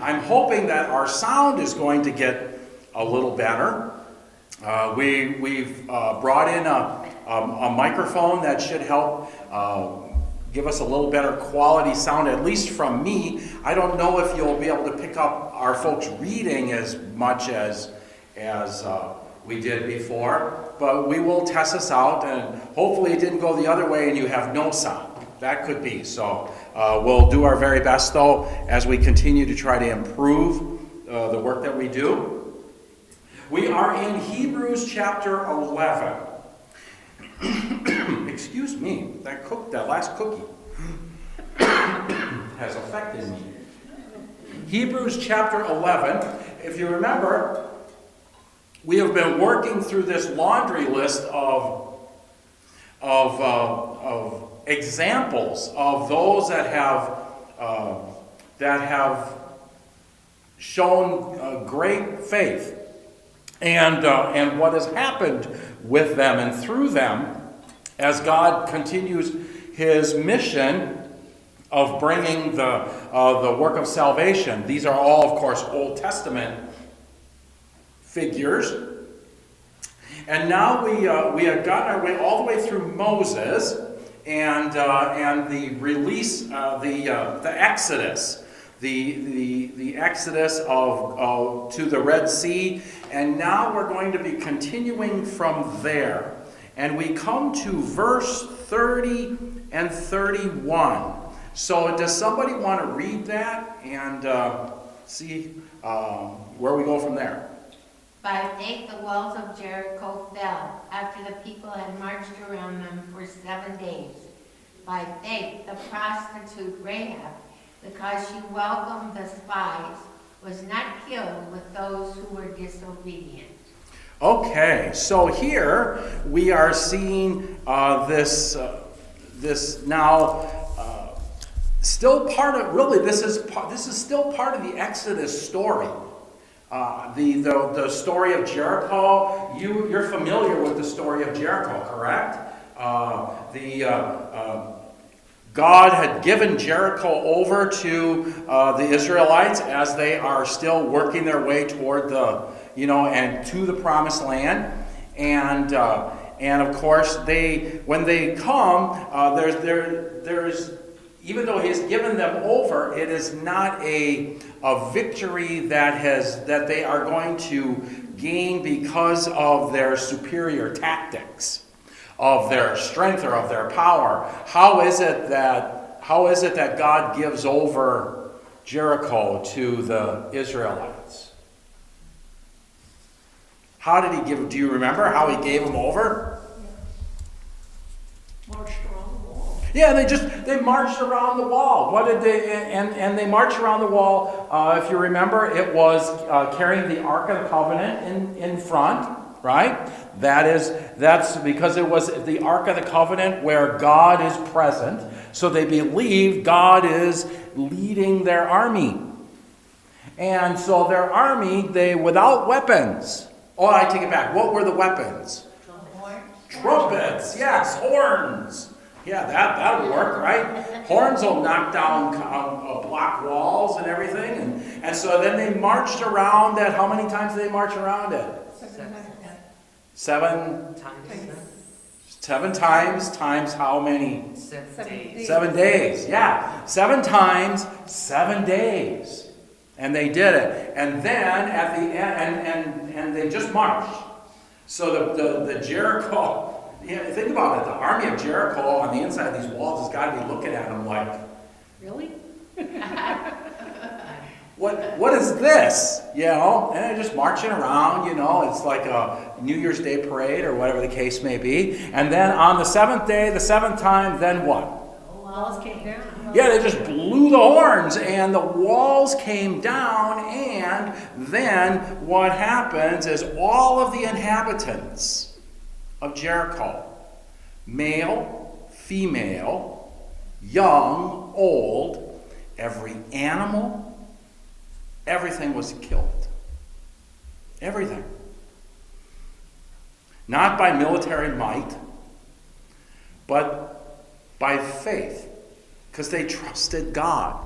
I'm hoping that our sound is going to get a little better. We've brought in a microphone that should help give us a little better quality sound, at least from me. I don't know if you'll be able to pick up our folks reading as much as we did before, but we will test this out, and hopefully it didn't go the other way and you have no sound. That could be. So we'll do our very best, though, as we continue to try to improve the work that we do. We are in Hebrews chapter 11. Excuse me, that last cookie has affected me. Hebrews chapter 11. If you remember, we have been working through this laundry list of examples of those that have shown great faith, and what has happened with them and through them as God continues his mission of bringing the work of salvation. These are all, of course, Old Testament figures. And now we have gotten our way all the way through Moses and the release, the Exodus, the Exodus to the Red Sea, and now we're going to be continuing from there. And we come to verse 30 and 31. So does somebody want to read that and see where we go from there? By faith the walls of Jericho fell after the people had marched around them for 7 days. By faith the prostitute Rahab, because she welcomed the spies, was not killed with those who were disobedient. Okay, so here we are seeing this now still part of, really this is still part of the Exodus story. The story of Jericho. You're familiar with the story of Jericho, correct? God had given Jericho over to the Israelites as they are still working their way toward and to the promised land, and of course when they come, there's even though He's given them over, it is not a victory that they are going to gain because of their superior tactics, of their strength or of their power. How is it that God gives over Jericho to the Israelites? How did He give? Do you remember how He gave them over? Marched around the wall. Yeah, they marched around the wall. What did they? And they marched around the wall. If you remember, it was carrying the Ark of the Covenant in front. Right? That's because it was the Ark of the Covenant where God is present. So they believe God is leading their army. And so their army, without weapons. Oh, I take it back. What were the weapons? Trumpets. Yes, horns. Yeah, that would work, right? Horns will knock down block walls and everything. And so then they marched around that. How many times did they march around it? 7 times how many? 7 days. 7 days, yeah. 7 times, 7 days. And they did it. And then at the end, and they just marched. So the Jericho, think about it. The army of Jericho on the inside of these walls has got to be looking at them like, Really? What is this? And they're just marching around, it's like a New Year's Day parade or whatever the case may be. And then on the 7th day, the 7th time, then what? The walls came down. Yeah, they just blew the horns and the walls came down, and then what happens is all of the inhabitants of Jericho, male, female, young, old, every animal, everything was killed. Everything. Not by military might, but by faith. Because they trusted God.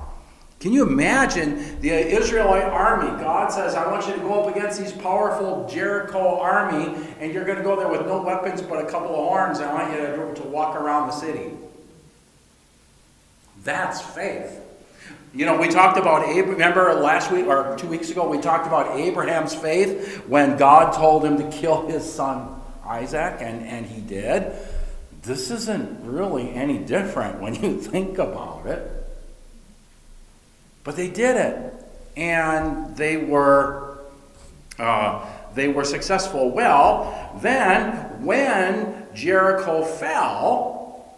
Can you imagine the Israelite army? God says, I want you to go up against these powerful Jericho army, and you're going to go there with no weapons but a couple of horns, and I want you to walk around the city. That's faith. You know, we talked about Abraham, remember last week or 2 weeks ago, we talked about Abraham's faith when God told him to kill his son Isaac, and he did. This isn't really any different when you think about it. But they did it, and they were successful. Well, then when Jericho fell,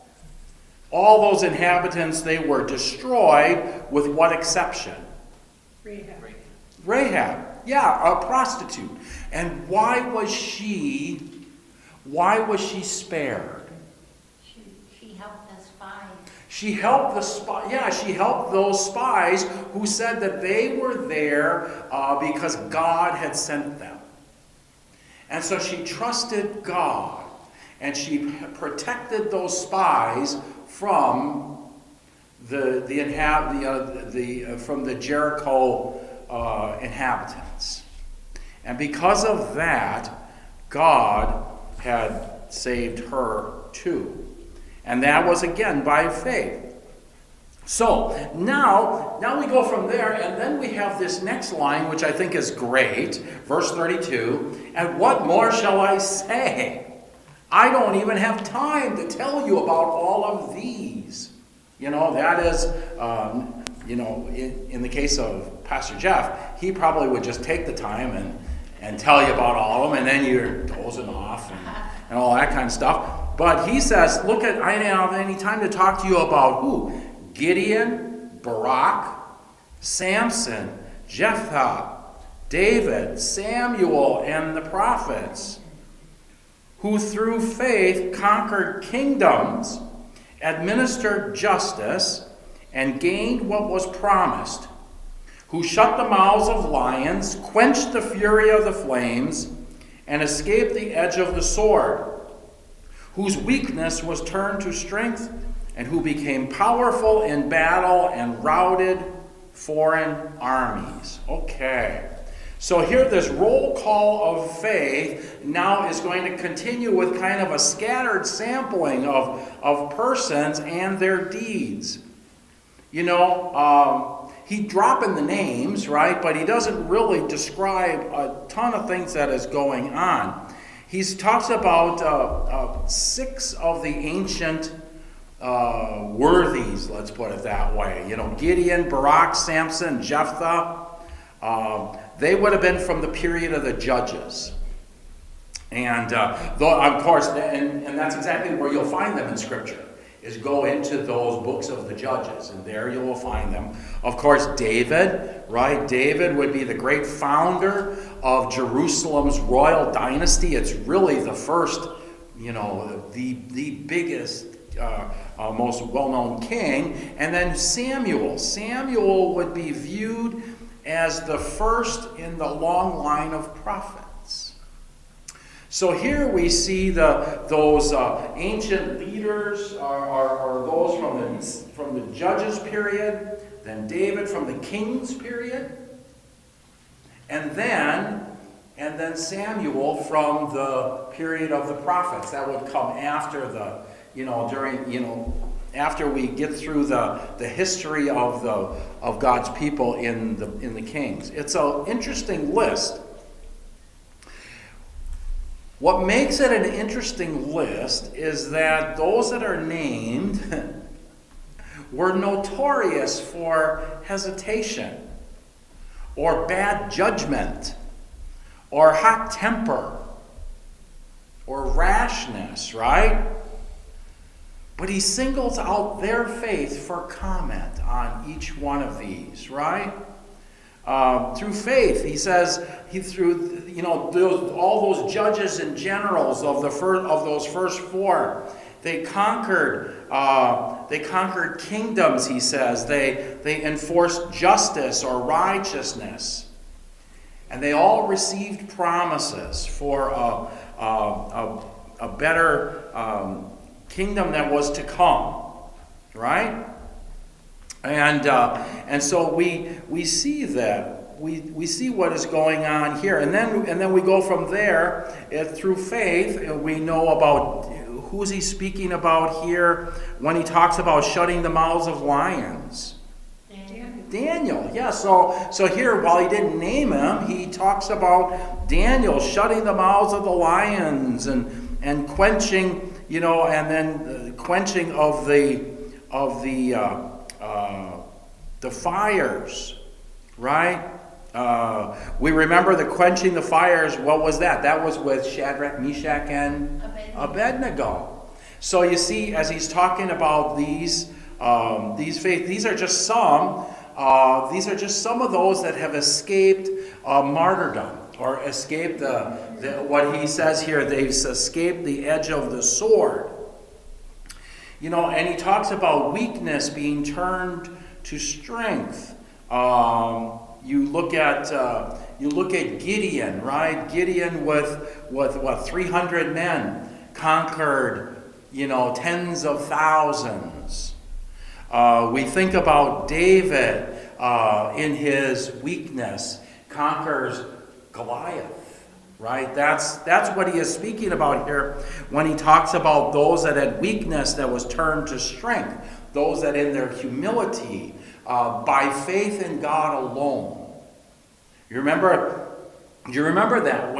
all those inhabitants, they were destroyed with what exception? Rahab. Yeah, a prostitute. And why was she spared? She helped the spies. She helped she helped those spies who said that they were there because God had sent them. And so she trusted God, and she protected those spies from the Jericho inhabitants. And because of that, God had saved her too. And that was again by faith. So now we go from there, and then we have this next line, which I think is great. Verse 32, and what more shall I say? I don't even have time to tell you about all of these. You know, that is, in the case of Pastor Jeff, he probably would just take the time and tell you about all of them, and then you're dozing off and all that kind of stuff. But he says, I don't have any time to talk to you about who? Gideon, Barak, Samson, Jephthah, David, Samuel, and the prophets, who through faith conquered kingdoms, administered justice, and gained what was promised, who shut the mouths of lions, quenched the fury of the flames, and escaped the edge of the sword, whose weakness was turned to strength, and who became powerful in battle and routed foreign armies. Okay. So here this roll call of faith now is going to continue with kind of a scattered sampling of persons and their deeds. You know, he's dropping the names, right? But he doesn't really describe a ton of things that is going on. He talks about 6 of the ancient worthies, let's put it that way. You know, Gideon, Barak, Samson, Jephthah. They would have been from the period of the Judges. And of course, and that's exactly where you'll find them in Scripture, is go into those books of the Judges, and there you will find them. Of course, David, right? David would be the great founder of Jerusalem's royal dynasty. It's really the first, the biggest, most well-known king. And then Samuel. Samuel would be viewed as the first in the long line of prophets. So here we see those ancient leaders are those from the Judges period, then David from the Kings period, and then Samuel from the period of the prophets. That would come after after we get through the history of God's people in the Kings. It's an interesting list. What makes it an interesting list is that those that are named were notorious for hesitation or bad judgment or hot temper or rashness, right? But he singles out their faith for comment on each one of these, right? Through faith, he says, all those judges and generals of those first 4, they conquered kingdoms. He says they enforced justice or righteousness, and they all received promises for a better kingdom that was to come, right? And so we see that. We see what is going on here. And then we go from there through faith. We know about who's he speaking about here when he talks about shutting the mouths of lions. Daniel, yeah. So here, while he didn't name him, he talks about Daniel shutting the mouths of the lions and quenching, and then quenching of the fires, right? We remember the quenching the fires. What was that? That was with Shadrach, Meshach, and Abednego. So you see, as he's talking about these faith, these are just some. These are just some of those that have escaped martyrdom, or escaped what he says here. They've escaped the edge of the sword. And he talks about weakness being turned to strength. You look at Gideon, right? Gideon with what 300 men conquered, tens of thousands. We think about David in his weakness conquers Goliath, right? That's what he is speaking about here when he talks about those that had weakness that was turned to strength, those that in their humility, by faith in God alone. You remember that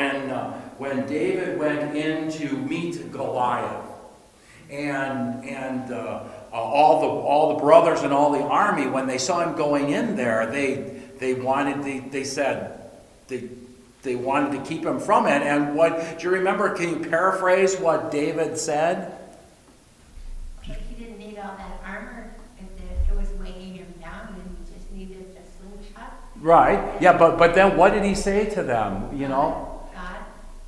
when David went in to meet Goliath, and all the brothers and all the army, when they saw him going in there, they wanted to keep him from it. And what do you remember? Can you paraphrase what David said? He didn't need all that armor. It was weighing him down, and he just needed a slingshot. Right. Yeah. But then what did he say to them? God.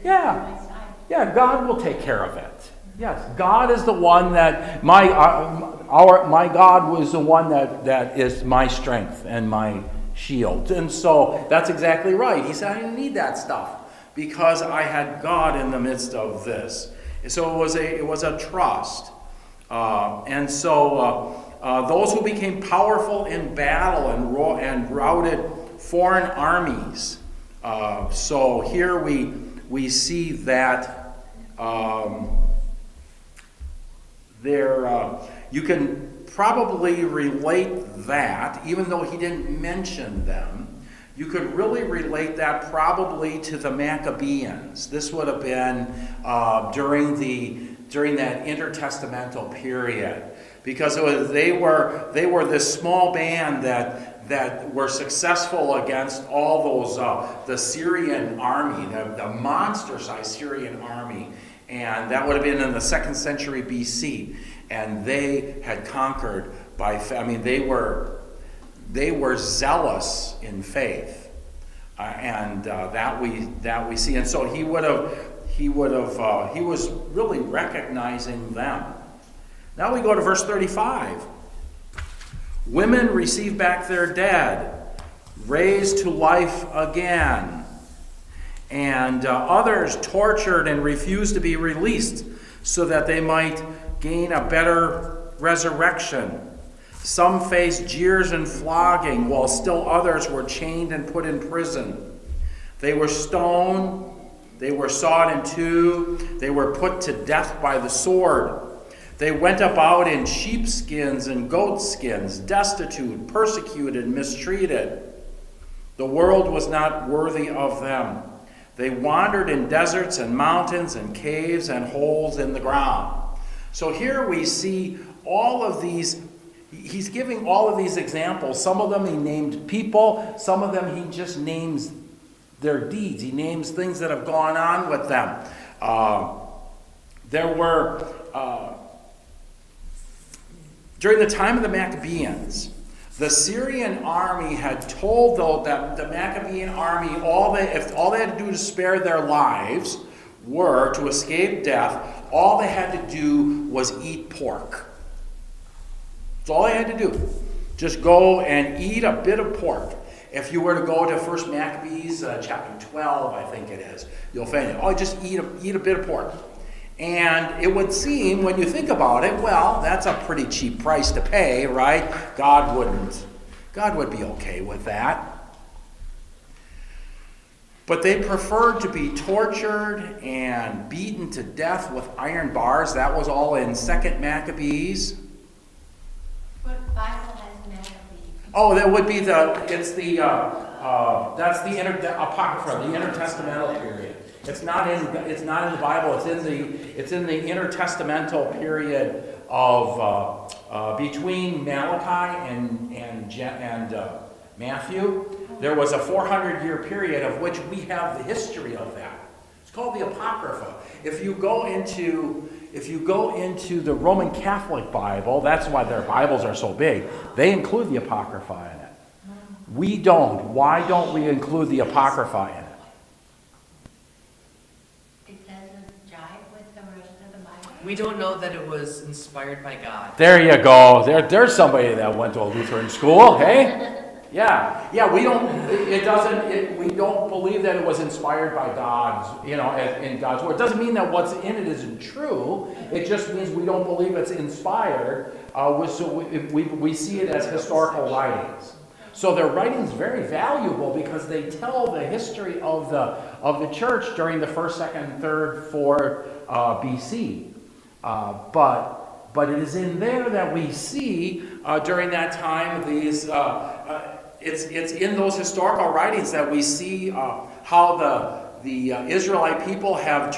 Yeah. On my side. Yeah. God will take care of it. Yes. God is the one that my God was the one that is my strength and my shield. And so that's exactly right. He said, I didn't need that stuff because I had God in the midst of this. So it was a trust. And so those who became powerful in battle and routed foreign armies. So here we see that you can probably relate that, even though he didn't mention them, you could really relate that probably to the Maccabees. This would have been during that intertestamental period, because they were this small band that were successful against all those the Syrian army, the monster-sized Syrian army, and that would have been in the 2nd century BC. And they had conquered they were zealous in faith, and that we see. And so he was really recognizing them. Now we go to verse 35. Women receive back their dead, raised to life again, and others tortured and refused to be released so that they might gain a better resurrection. Some faced jeers and flogging, while still others were chained and put in prison. They were stoned, they were sawed in two, they were put to death by the sword. They went about in sheepskins and goatskins, destitute, persecuted, mistreated. The world was not worthy of them. They wandered in deserts and mountains and caves and holes in the ground. So here we see all of these, he's giving all of these examples. Some of them he named people, some of them he just names their deeds. He names things that have gone on with them. During the time of the Maccabees, the Syrian army had told that the Maccabean army, if all they had to do to spare their lives were to escape death, all they had to do was eat pork. That's all they had to do. Just go and eat a bit of pork. If you were to go to 1 Maccabees chapter 12, I think it is, you'll find it. Oh, just eat a bit of pork. And it would seem, when you think about it, well, that's a pretty cheap price to pay, right? God would be okay with that. But they preferred to be tortured and beaten to death with iron bars. That was all in 2 Maccabees. What Bible has Maccabees? Oh, that would be that's the Apocrypha, the intertestamental period. It's not in the Bible. It's in the intertestamental period of between Malachi and Matthew. There was a 400-year period of which we have the history of that. It's called the Apocrypha. If you go into the Roman Catholic Bible, that's why their Bibles are so big. They include the Apocrypha in it. We don't. Why don't we include the Apocrypha in it? It doesn't jive with the rest of the Bible? We don't know that it was inspired by God. There you go. There's somebody that went to a Lutheran school, hey? Yeah. We don't believe that it was inspired by God, in God's word. It doesn't mean that what's in it isn't true. It just means we don't believe it's inspired. We see it as historical writings. So their writing's very valuable because they tell the history of the church during the 1st, 2nd, 3rd, 4th BC. But it is in there that we see during that time these. It's in those historical writings that we see how the Israelite people have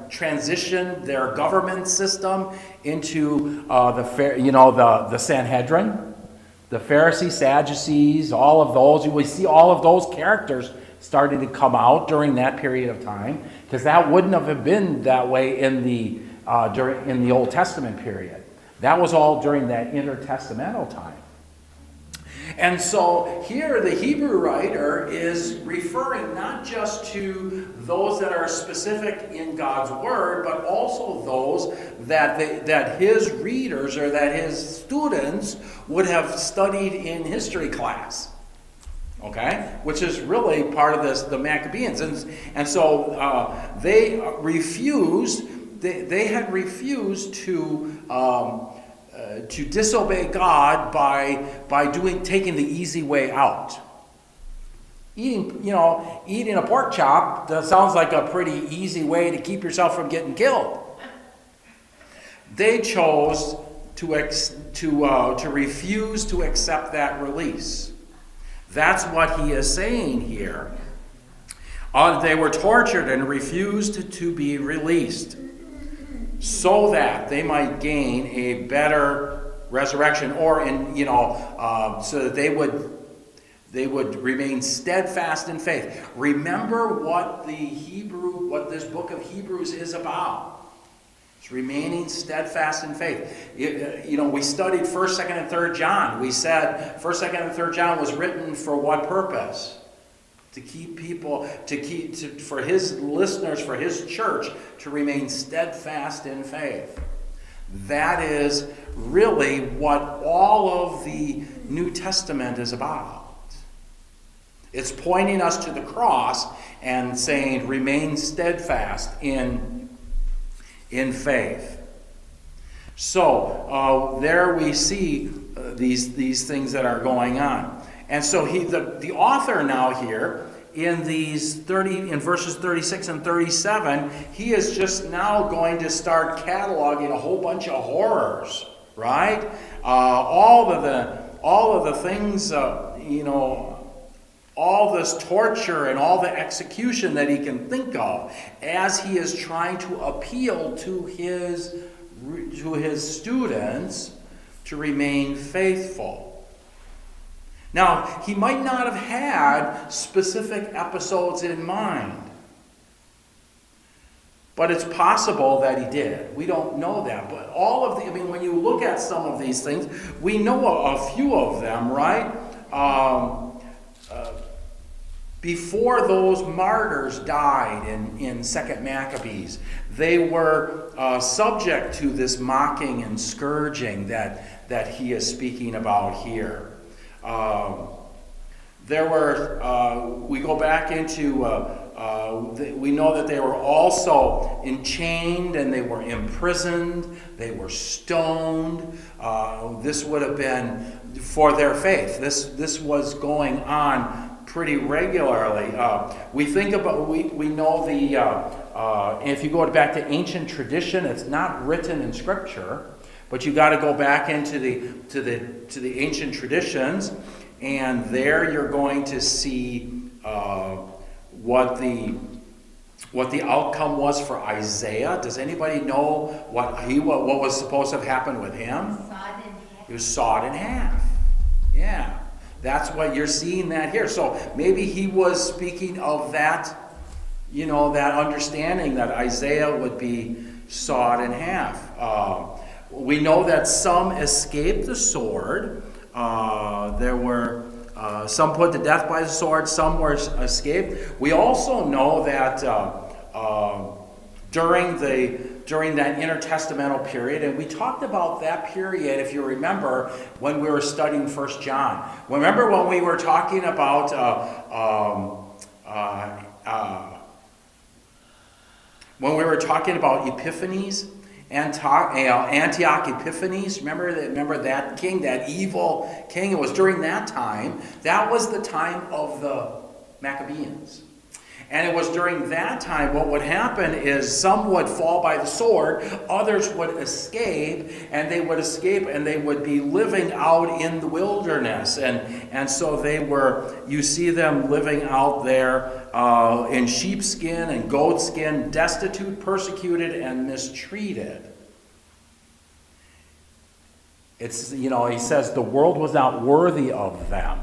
transitioned their government system into the Sanhedrin, the Pharisees, Sadducees, all of those. We see all of those characters starting to come out during that period of time, because that wouldn't have been that way in the Old Testament period. That was all during that intertestamental time. And so here the Hebrew writer is referring not just to those that are specific in God's word, but also those that his readers or that his students would have studied in history class. Okay? Which is really part of the Maccabees. And so they had refused to disobey God by taking the easy way out. Eating a pork chop, that sounds like a pretty easy way to keep yourself from getting killed. They chose to refuse to accept that release. That's what he is saying here. They were tortured and refused to be released, so that they might gain a better resurrection, or so that they would remain steadfast in faith. Remember what this book of Hebrews is about. It's remaining steadfast in faith. We studied 1st, 2nd, and 3rd John. We said 1st, 2nd, and 3rd John was written for what purpose? To keep people, for his listeners, for his church to remain steadfast in faith. That is really what all of the New Testament is about. It's pointing us to the cross and saying, remain steadfast in faith. So there we see these things that are going on. And so the author now here, in verses 36 and 37, he is just now going to start cataloging a whole bunch of horrors, right? All of the things, all this torture and all the execution that he can think of, as he is trying to appeal to his students to remain faithful. Now, he might not have had specific episodes in mind, but it's possible that he did. We don't know that. But when you look at some of these things, we know a few of them, right? Before those martyrs died in 2 Maccabees, they were subject to this mocking and scourging that he is speaking about here. there were, we go back into, we know that they were also enchained and they were imprisoned, they were stoned. This would have been for their faith. This was going on pretty regularly. We think about, we know if you go back to ancient tradition, it's not written in Scripture, but you got to go back into the ancient traditions, and there you're going to see what the outcome was for Isaiah. Does anybody know what was supposed to have happened with him? He was sawed in half. Yeah. That's what you're seeing that here. So maybe he was speaking of that, that understanding that Isaiah would be sawed in half. We know that some escaped the sword. There were some put to death by the sword, some were escaped. We also know that during that intertestamental period, and we talked about that period, if you remember, when we were studying 1 John. Remember when we were talking about Epiphanes? Antioch Epiphanes, remember that king, that evil king? It was during that time. That was the time of the Maccabees. And it was during that time what would happen is some would fall by the sword, others would escape, and they would be living out in the wilderness. And so you see them living out there in sheepskin and goatskin, destitute, persecuted, and mistreated. It's, he says the world was not worthy of them.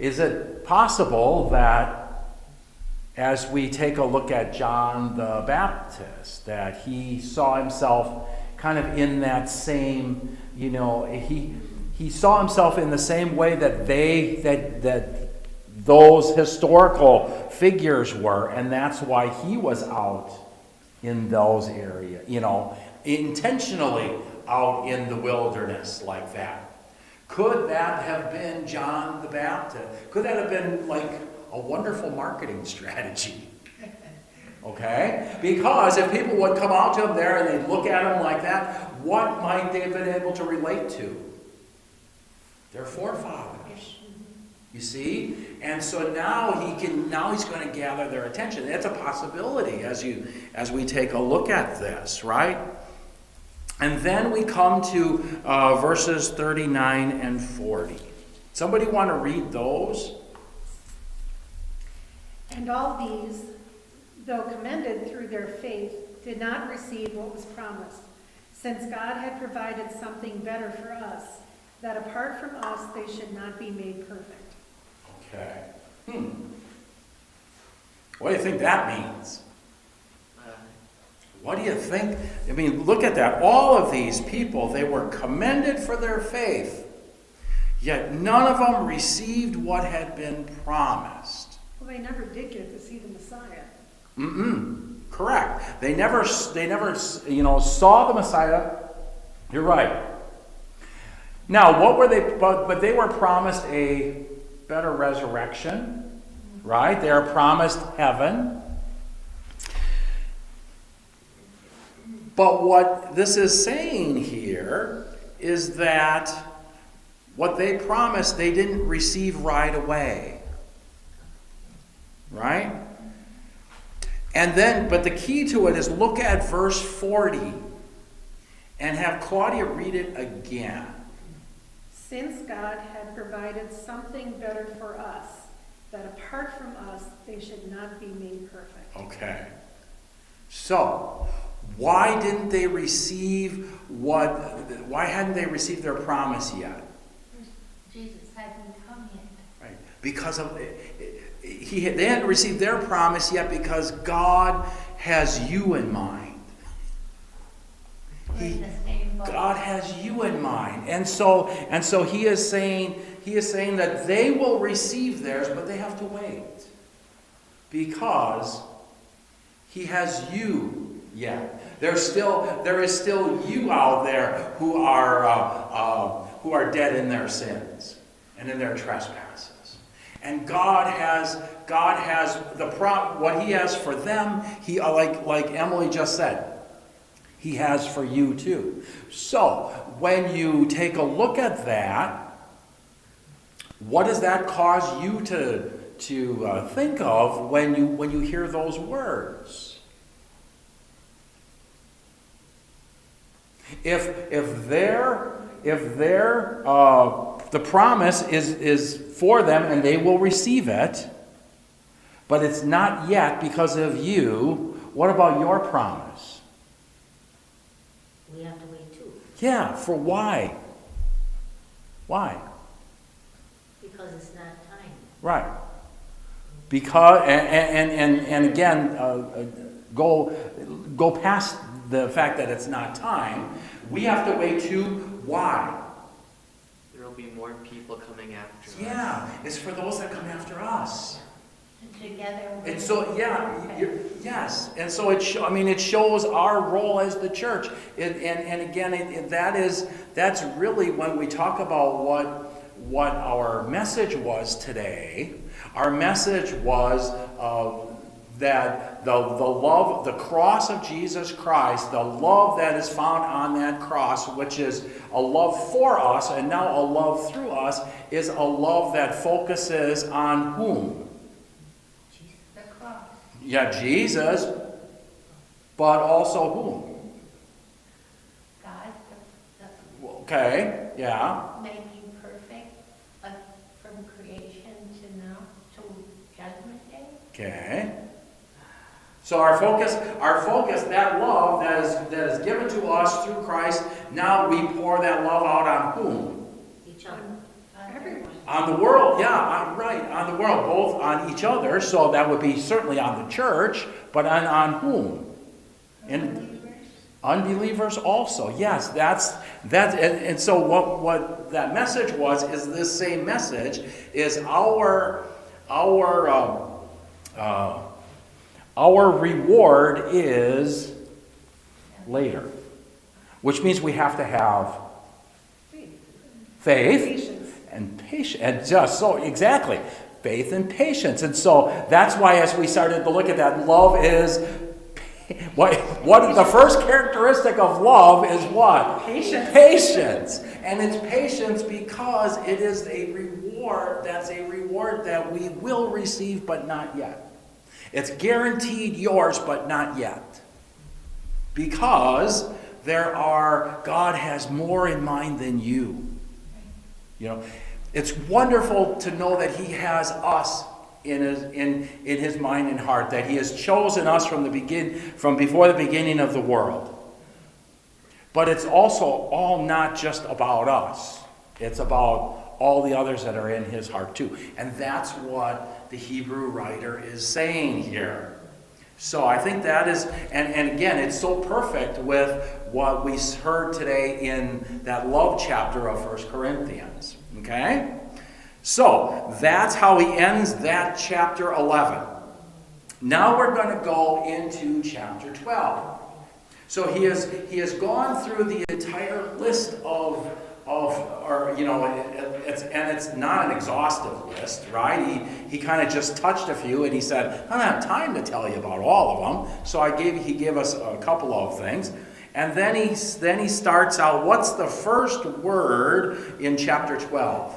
Is it possible that as we take a look at John the Baptist, that he saw himself kind of in that same, he saw himself in the same way that those historical figures were, and that's why he was out in those areas, intentionally out in the wilderness like that. Could that have been John the Baptist? Could that have been like a wonderful marketing strategy? Okay? Because if people would come out to him there and they'd look at him like that, what might they have been able to relate to? Their forefathers. You see? And so now he's going to gather their attention. That's a possibility as we take a look at this, right? And then we come to verses 39 and 40. Somebody want to read those? And all these, though commended through their faith, did not receive what was promised, since God had provided something better for us, that apart from us they should not be made perfect. Okay. What do you think that means? What do you think? I mean, look at that. All of these people, they were commended for their faith, yet none of them received what had been promised. Well, they never did get to see the Messiah. Correct. They never saw the Messiah. You're right. Now, what were they? But they were promised a better resurrection, right? They are promised heaven. But what this is saying here is that what they promised, they didn't receive right away. Right? And then, but the key to it is look at verse 40 and have Claudia read it again. Since God had provided something better for us, that apart from us they should not be made perfect. Okay. So, why hadn't they received their promise yet? Jesus hadn't come yet. Right. Because of they hadn't received their promise yet because God has you in mind. God has you in mind. And so he is saying that they will receive theirs, but they have to wait. Because he has you yet. There is still you out there who are dead in their sins. and in their trespasses. And God has what he has for them, he like Emily just said, he has for you too. So when you take a look at that, what does that cause you to think of when you hear those words? If the promise is for them and they will receive it, but it's not yet because of you, what about your promise? We have to wait too, Yeah, for why? Why? because it's not time. Right. Because and again, go past the fact that it's not time. We have to wait too. Why? There will be more people coming after us. Yeah, it's for those that come after us. And together we're... And so, yes, and so it shows our role as the church. And again, that's really when we talk about what our message was today. Our message was that the love, the cross of Jesus Christ, the love that is found on that cross, which is a love for us and now a love through us, is a love that focuses on whom? Jesus, the cross. Yeah, Jesus, but also whom? God, Okay, yeah. making perfect from creation to now, to judgment day. Okay. So our focus, that love that is given to us through Christ, now we pour that love out on whom? Each other. Everyone. On the world, right, on the world, both on each other, so that would be certainly on the church, but on whom? Unbelievers also, yes, that's and so what that message was is this same message is our reward is later, which means we have to have faith Patience. and patience, and just so exactly faith and patience, and so that's why as we started to look at that, love is what the first characteristic of love is what? Patience. Patience, and it's patience because it is a reward. That's a reward that we will receive, but not yet. It's guaranteed yours, but not yet. Because God has more in mind than you. You know, it's wonderful to know that He has us in His mind and heart, that He has chosen us from before the beginning of the world. But it's also all not just about us. It's about all the others that are in His heart too. And that's what the Hebrew writer is saying here. So I think that is, and again, it's so perfect with what we heard today in that love chapter of 1 Corinthians. Okay? So that's how he ends that chapter 11. Now we're going to go into chapter 12. So he has gone through the entire list it's not an exhaustive list, right? He kind of just touched a few, and he said, I don't have time to tell you about all of them. So he gave us a couple of things. And then he starts out, what's the first word in chapter 12?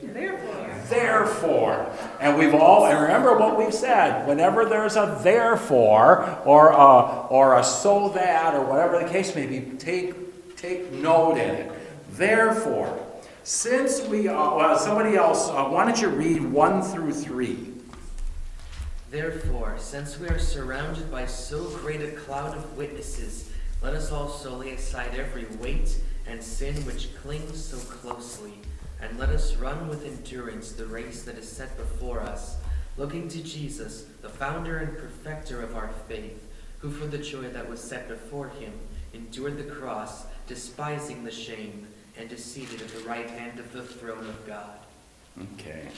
Therefore. And and remember what we've said, whenever there's a therefore, or a so that, or whatever the case may be, take note in it. Therefore, since somebody else, why don't you read 1 through 3? Therefore, since we are surrounded by so great a cloud of witnesses, let us also lay aside every weight and sin which clings so closely, and let us run with endurance the race that is set before us, looking to Jesus, the founder and perfecter of our faith, who for the joy that was set before him endured the cross, despising the shame, and is seated at the right hand of the throne of God. Okay.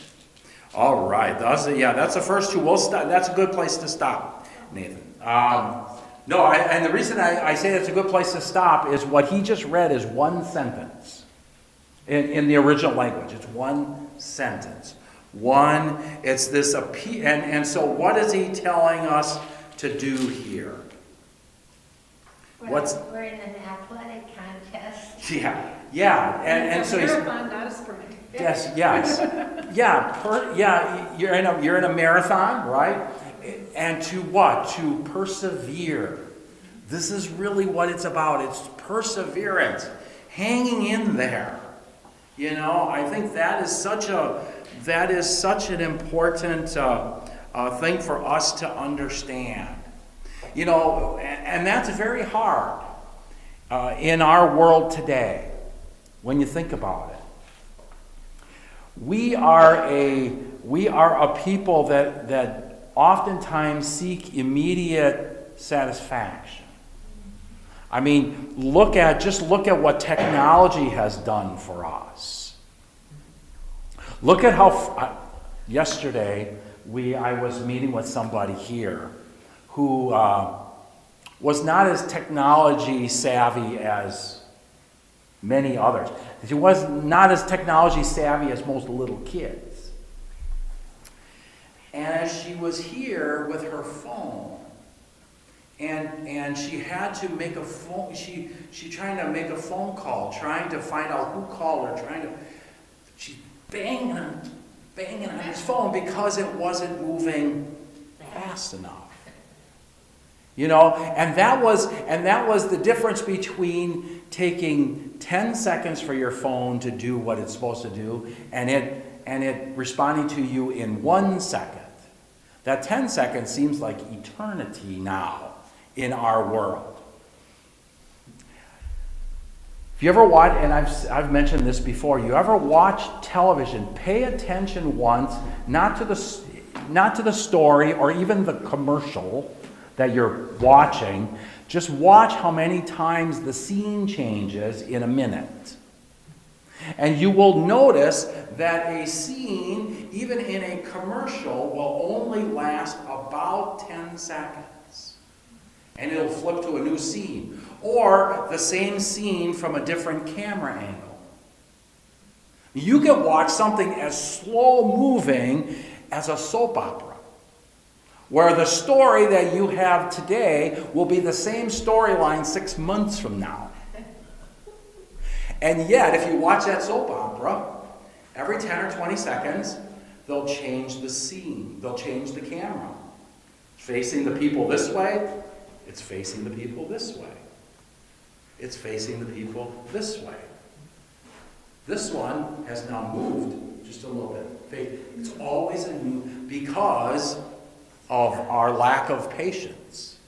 All right. That's the first two. We'll stop. That's a good place to stop, Nathan. And the reason I say that's a good place to stop is what he just read is one sentence in the original language. It's one sentence. It's this appeal. And so what is he telling us to do here? We're in an athletic contest. Yeah. And It's so a he's... marathon, not a sprint. Yes. You're in a marathon, right? And to what? To persevere. This is really what it's about. It's perseverance, hanging in there. I think that is such an important thing for us to understand. And that's very hard in our world today when you think about it. We are a people that oftentimes seek immediate satisfaction. I mean, look at what technology has done for us. Look at how yesterday I was meeting with somebody here who was not as technology savvy as many others. She was not as technology savvy as most little kids. And as she was here with her phone, and she had to make a phone, she trying to make a phone call, trying to find out who called her, she's banging on his phone because it wasn't moving fast enough. And that was the difference between taking 10 seconds for your phone to do what it's supposed to do and it responding to you in 1 second. That 10 seconds seems like eternity now in our world. If you ever watch, and I've mentioned this before, you ever watch television, pay attention once, not to the story or even the commercial that you're watching. Just watch how many times the scene changes in a minute. And you will notice that a scene, even in a commercial, will only last about 10 seconds. And it'll flip to a new scene. Or the same scene from a different camera angle. You can watch something as slow-moving as a soap opera, where the story that you have today will be the same storyline 6 months from now. And yet, if you watch that soap opera, every 10 or 20 seconds, they'll change the scene. They'll change the camera. Facing the people this way, it's facing the people this way. It's facing the people this way. This one has now moved just a little bit. It's always a new, because of our lack of patience.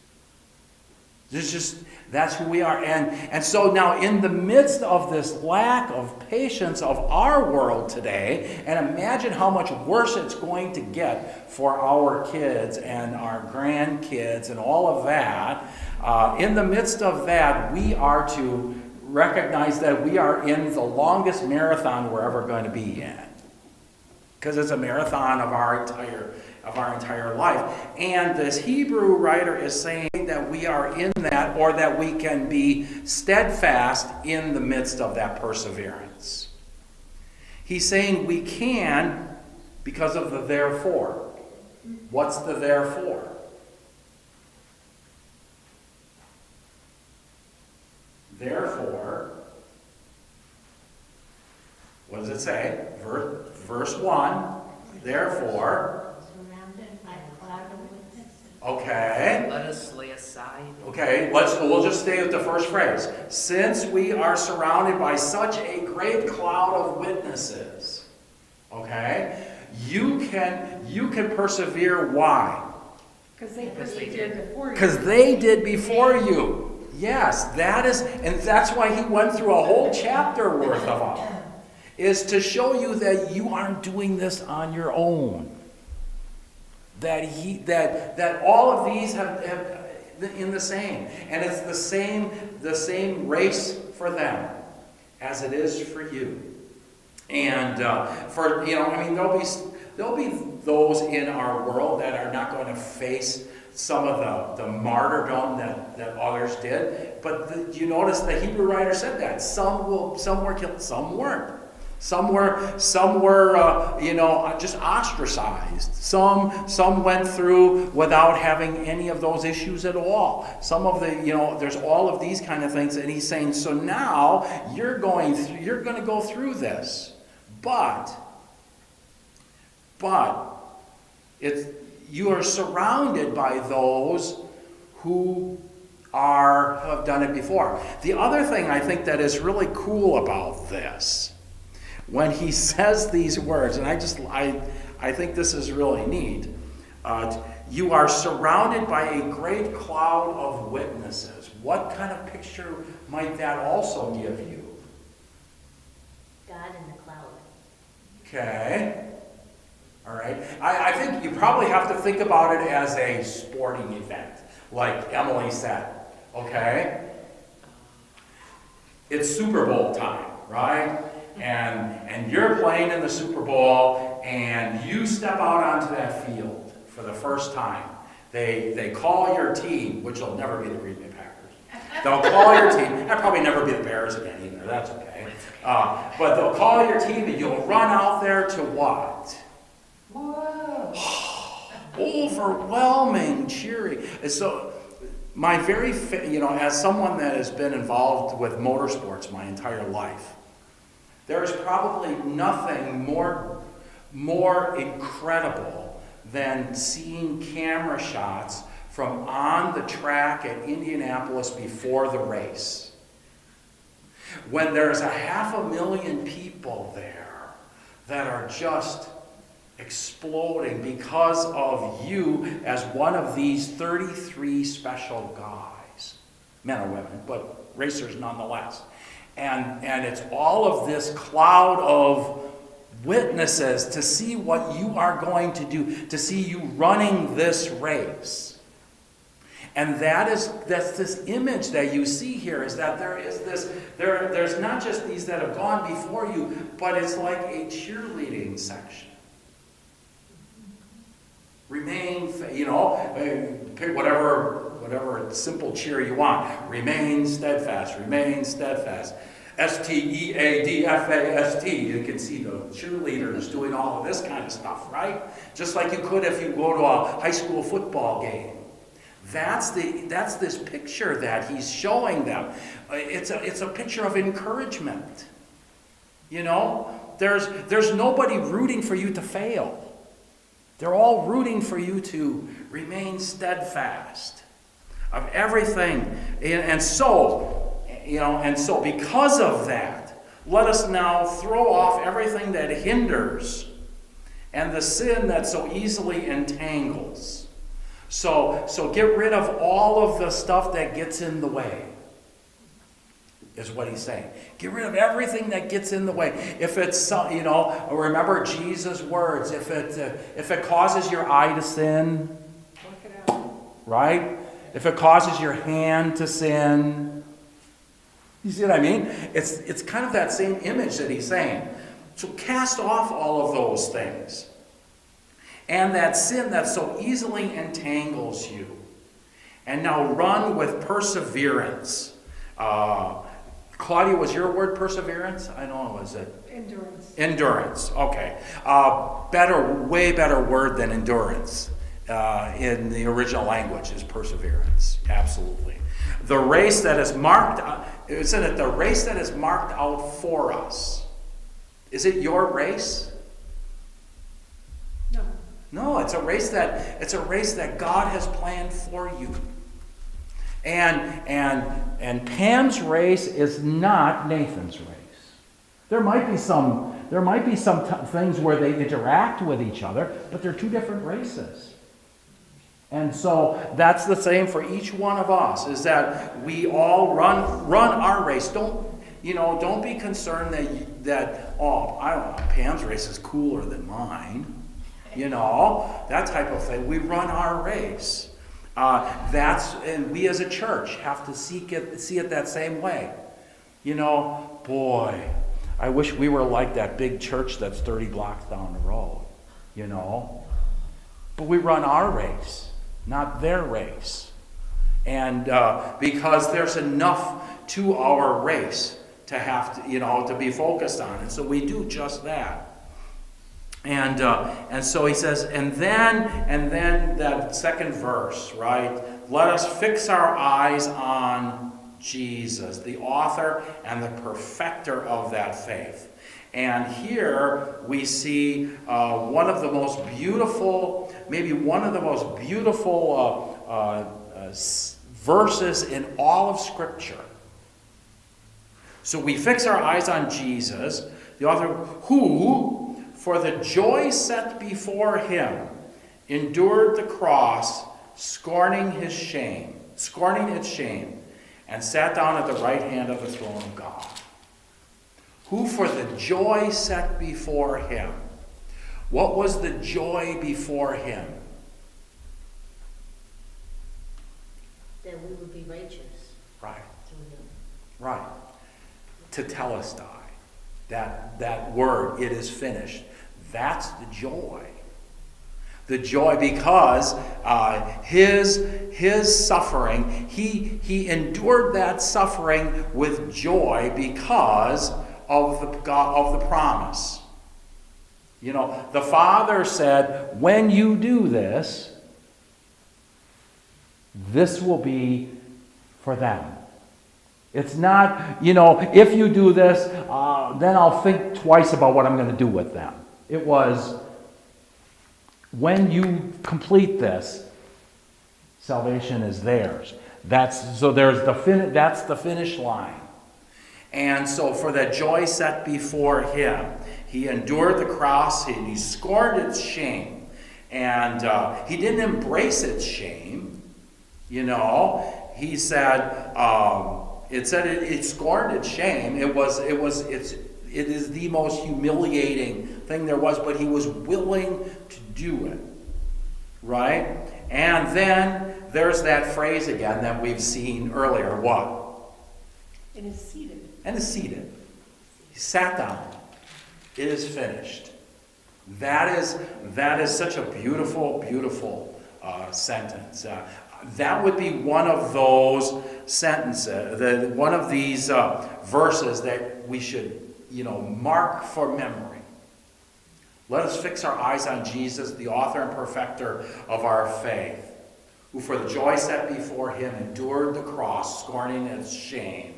That's who we are. And so now in the midst of this lack of patience of our world today, and imagine how much worse it's going to get for our kids and our grandkids and all of that, in the midst of that, we are to recognize that we are in the longest marathon we're ever going to be in. Because it's a marathon of our entire life. And this Hebrew writer is saying that we are in that, or that we can be steadfast in the midst of that perseverance. He's saying we can because of the therefore. What's the therefore? Therefore, what does it say? Verse 1, therefore. Surrounded by a cloud of witnesses. Okay. Let us lay aside. Okay, we'll just stay with the first phrase. Since we are surrounded by such a great cloud of witnesses. Okay? You can persevere. Why? Because they persevered before you. Because they did before you. Yes, and that's why he went through a whole chapter worth of them. Is to show you that you aren't doing this on your own. That all of these have in the same, and it's the same race for them as it is for you. And there'll be those in our world that are not going to face some of the martyrdom that others did. But you notice the Hebrew writer said that some were killed, some weren't. Some were just ostracized. Some went through without having any of those issues at all. Some of the, there's all of these kind of things, and he's saying, so now you're going to go through this, but you are surrounded by those who have done it before. The other thing I think that is really cool about this, when he says these words, and I think this is really neat, you are surrounded by a great cloud of witnesses. What kind of picture might that also give you? God in the cloud. Okay. All right. I think you probably have to think about it as a sporting event, like Emily said. Okay? It's Super Bowl time, right? And you're playing in the Super Bowl, and you step out onto that field for the first time. They call your team, which will never be the Green Bay Packers. They'll call your team. That'll probably never be the Bears again either. That's okay. But they'll call your team, and you'll run out there to what? Whoa! Overwhelming cheering. And so, my very, as someone that has been involved with motorsports my entire life, there's probably nothing more incredible than seeing camera shots from on the track at Indianapolis before the race. When there's 500,000 people there that are just exploding because of you as one of these 33 special guys, men or women, but racers nonetheless. And it's all of this cloud of witnesses to see what you are going to do, to see you running this race. And that's this image that you see here, is that there's not just these that have gone before you, but it's like a cheerleading section. Remain, pick whatever simple cheer you want. Remain steadfast, remain steadfast. STEADFAST. You can see the cheerleaders doing all of this kind of stuff, right? Just like you could if you go to a high school football game. That's this picture that he's showing them. It's a picture of encouragement. There's nobody rooting for you to fail. They're all rooting for you to remain steadfast of everything. And so because of that, let us now throw off everything that hinders and the sin that so easily entangles. So get rid of all of the stuff that gets in the way, is what he's saying. Get rid of everything that gets in the way. If it's, remember Jesus' words. If it causes your eye to sin, Work it out. right? If it causes your hand to sin, you see what I mean? It's kind of that same image that he's saying. So cast off all of those things. And that sin that so easily entangles you. And now run with perseverance. Claudia, was your word perseverance? I know, was it? Endurance. Endurance, okay. Way better word than endurance in the original language is perseverance, absolutely. The race that is marked, isn't it the race that is marked out for us? Is it your race? No. No, it's a race that God has planned for you. And Pam's race is not Nathan's race. There might be some things where they interact with each other, but they're two different races. And so that's the same for each one of us, is that we all run our race. Don't be concerned that I don't know, Pam's race is cooler than mine. That type of thing. We run our race. And we as a church have to see it that same way. Boy, I wish we were like that big church that's 30 blocks down the road, But we run our race, not their race. And because there's enough to our race to have to, to be focused on. And so we do just that. And so he says, and then that second verse, right? Let us fix our eyes on Jesus, the author and the perfecter of that faith. And here we see one of the most beautiful, maybe one of the most beautiful verses in all of Scripture. So we fix our eyes on Jesus, the author, who, for the joy set before him, endured the cross, scorning its shame, and sat down at the right hand of the throne of God. Who for the joy set before him. What was the joy before him? That we would be righteous. Right. Through him. Right. Tetelestai. That word, it is finished. That's the joy. The joy because his suffering, he endured that suffering with joy because of the promise. The Father said, when you do this, this will be for them. It's not, if you do this, then I'll think twice about what I'm going to do with them. It was, when you complete this, salvation is theirs. That's the finish line. And so for the joy set before him, he endured the cross, he scorned its shame, and he didn't embrace its shame. He said, it scorned its shame. It is the most humiliating thing there was, but he was willing to do it. Right? And then there's that phrase again that we've seen earlier. What? And is seated. And is seated. He sat down. It is finished. That is such a beautiful, beautiful sentence. That would be one of those sentences, one of these verses that we should, mark for memory. Let us fix our eyes on Jesus, the author and perfecter of our faith, who for the joy set before him endured the cross, scorning its shame,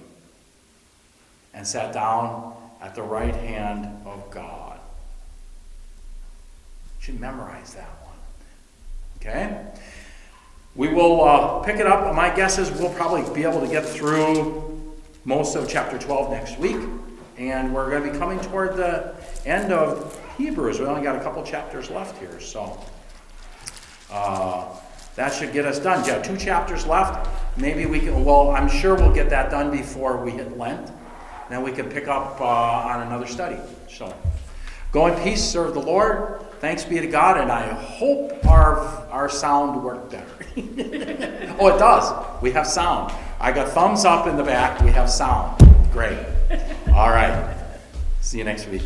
and sat down at the right hand of God. You should memorize that one. Okay? We will pick it up. My guess is we'll probably be able to get through most of chapter 12 next week. And we're going to be coming toward the end of Hebrews. We only got a couple chapters left here. So that should get us done. Yeah, 2 chapters left. Maybe we can, I'm sure we'll get that done before we hit Lent. Then we can pick up on another study. So go in peace, serve the Lord. Thanks be to God, and I hope our sound worked better. Oh, it does. We have sound. I got thumbs up in the back. We have sound. Great. All right. See you next week.